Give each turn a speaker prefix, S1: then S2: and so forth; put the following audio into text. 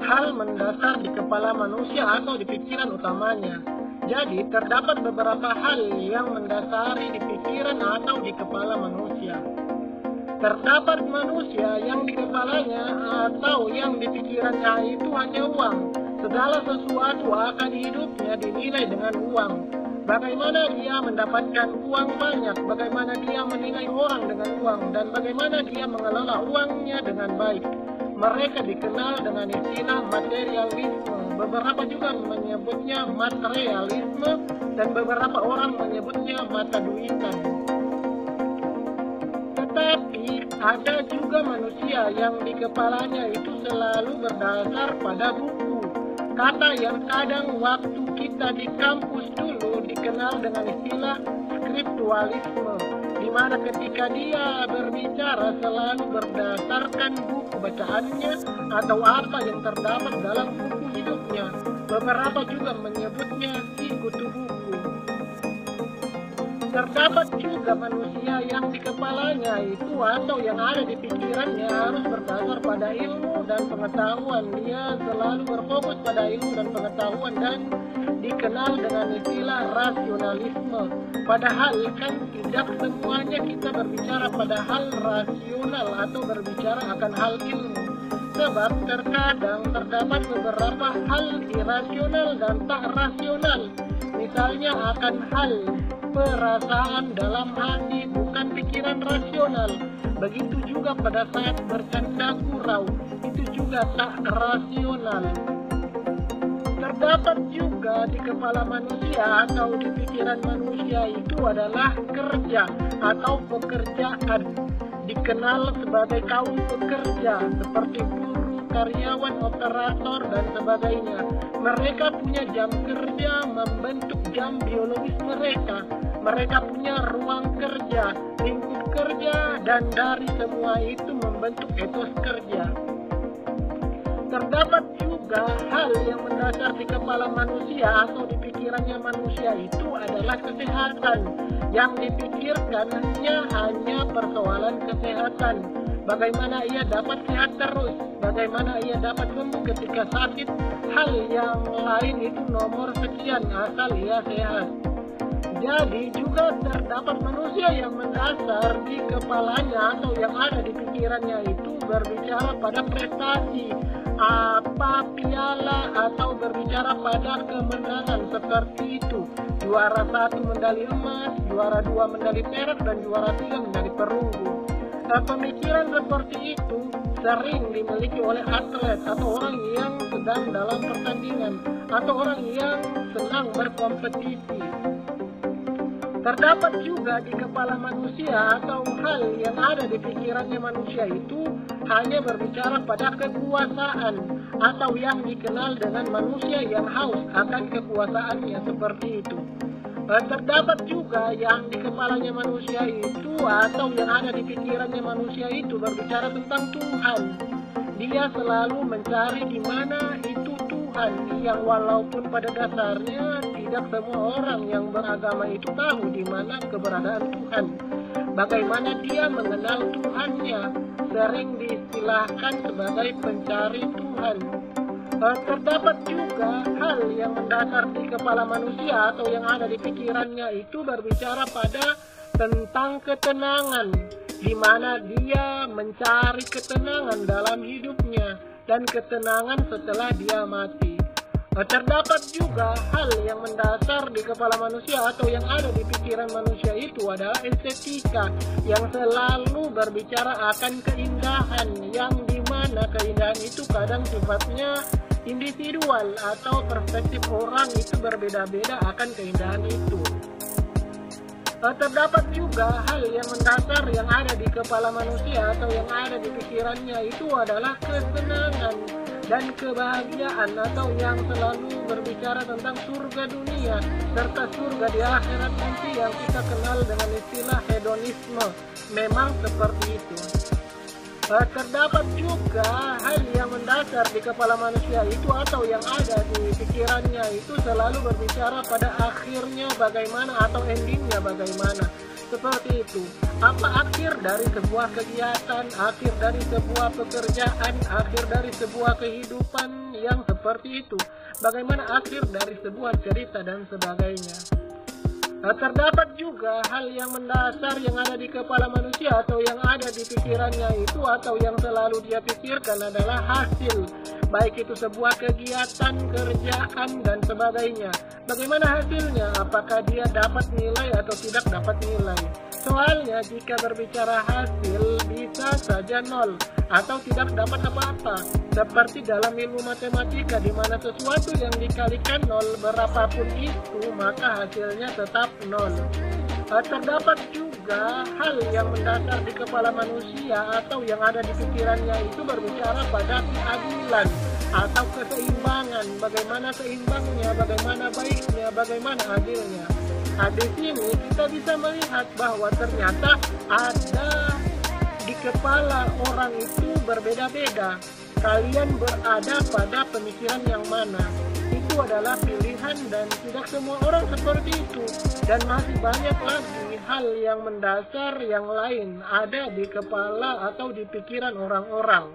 S1: hal mendasar di kepala manusia atau di pikiran utamanya. Jadi, terdapat beberapa hal yang mendasari di pikiran atau di kepala manusia. Terdapat manusia yang di kepalanya atau yang di pikirannya itu hanya uang. Segala sesuatu akan hidupnya dinilai dengan uang. Bagaimana dia mendapatkan uang banyak, bagaimana dia menilai orang dengan uang, dan bagaimana dia mengelola uangnya dengan baik. Mereka dikenal dengan istilah materialisme. Beberapa juga menyebutnya materialisme dan beberapa orang menyebutnya mata duitan. Tetapi ada juga manusia yang di kepalanya itu selalu berdasar pada buku. Kata yang kadang waktu kita di kampus dulu dikenal dengan istilah skriptualisme, di mana ketika dia berbicara selalu berdasarkan buku bacaannya atau apa yang terdapat dalam buku hidupnya. Beberapa juga menyebutnya sikutu buku. Terdapat juga manusia yang di kepalanya itu atau yang ada di pikirannya harus berdasar pada ilmu dan pengetahuan. Dia selalu berfokus pada ilmu dan pengetahuan dan dikenal dengan istilah rasionalisme. Padahal kan tidak semuanya kita berbicara pada hal rasional atau berbicara akan hal ilmu. Sebab terkadang terdapat beberapa hal irasional dan tak rasional. Misalnya akan hal perasaan dalam hati, bukan pikiran rasional. Begitu juga pada saat bercanda gurau, itu juga tak rasional. Terdapat juga di kepala manusia atau di pikiran manusia itu adalah kerja atau pekerjaan. Dikenal sebagai kaum pekerja seperti buruh, karyawan, operator, dan sebagainya. Mereka punya jam kerja membentuk jam biologis mereka. Mereka punya ruang kerja, lingkup kerja, dan dari semua itu membentuk etos kerja. Terdapat juga hal yang mendasar di kepala manusia atau di pikirannya manusia itu adalah kesehatan. Yang dipikirkannya hanya persoalan kesehatan. Bagaimana ia dapat sehat terus, bagaimana ia dapat sembuh ketika sakit. Hal yang lain itu nomor sekian asal ia sehat. Jadi juga terdapat manusia yang mendasar di kepalanya atau yang ada di pikirannya itu berbicara pada prestasi, apa piala atau berbicara pada kemenangan seperti itu. Juara 1 medali emas, juara 2 medali perak, dan juara 3 medali perunggu. Pemikiran seperti itu sering dimiliki oleh atlet atau orang yang sedang dalam pertandingan atau orang yang senang berkompetisi. Terdapat juga di kepala manusia atau hal yang ada di pikirannya manusia itu hanya berbicara pada kekuasaan atau yang dikenal dengan manusia yang haus akan kekuasaannya seperti itu. Terdapat juga yang di kepalanya manusia itu atau yang ada di pikirannya manusia itu berbicara tentang Tuhan. Dia selalu mencari di mana itu Tuhan, yang walaupun pada dasarnya tidak semua orang yang beragama itu tahu di mana keberadaan Tuhan. Bagaimana dia mengenal Tuhannya, sering diistilahkan sebagai pencari Tuhan. Terdapat juga hal yang mendasar di kepala manusia atau yang ada di pikirannya itu berbicara pada tentang ketenangan, di mana dia mencari ketenangan dalam hidupnya dan ketenangan setelah dia mati. Terdapat juga hal yang mendasar di kepala manusia atau yang ada di pikiran manusia itu adalah estetika, yang selalu berbicara akan keindahan, yang dimana keindahan itu kadang sifatnya individual atau perspektif orang itu berbeda-beda akan keindahan itu. Terdapat juga hal yang mendasar yang ada di kepala manusia atau yang ada di pikirannya itu adalah kesenangan dan kebahagiaan atau yang selalu berbicara tentang surga dunia serta surga di akhirat nanti yang kita kenal dengan istilah hedonisme. Memang seperti itu. Terdapat juga hal yang mendasar di kepala manusia itu atau yang ada di pikirannya itu selalu berbicara pada akhirnya bagaimana atau endingnya bagaimana. Seperti itu. Apa akhir dari sebuah kegiatan, akhir dari sebuah pekerjaan, akhir dari sebuah kehidupan yang seperti itu? Bagaimana akhir dari sebuah cerita dan sebagainya? Terdapat juga hal yang mendasar yang ada di kepala manusia atau yang ada di pikirannya itu, atau yang selalu dia pikirkan adalah hasil, baik itu sebuah kegiatan, kerjaan, dan sebagainya. Bagaimana hasilnya? Apakah dia dapat nilai atau tidak dapat nilai? Soalnya jika berbicara hasil bisa saja nol atau tidak dapat apa-apa. Seperti dalam ilmu matematika di mana sesuatu yang dikalikan nol berapapun itu maka hasilnya tetap nol. Terdapat juga hal yang mendasar di kepala manusia atau yang ada di pikirannya itu berbicara pada keadilan atau keseimbangan. Bagaimana seimbangnya, bagaimana baiknya, bagaimana adilnya. Di sini kita bisa melihat bahwa ternyata ada di kepala orang itu berbeda-beda. Kalian berada pada pemikiran yang mana? Itu adalah pilihan dan tidak semua orang seperti itu. Dan masih banyak lagi hal yang mendasar yang lain ada di kepala atau di pikiran orang-orang.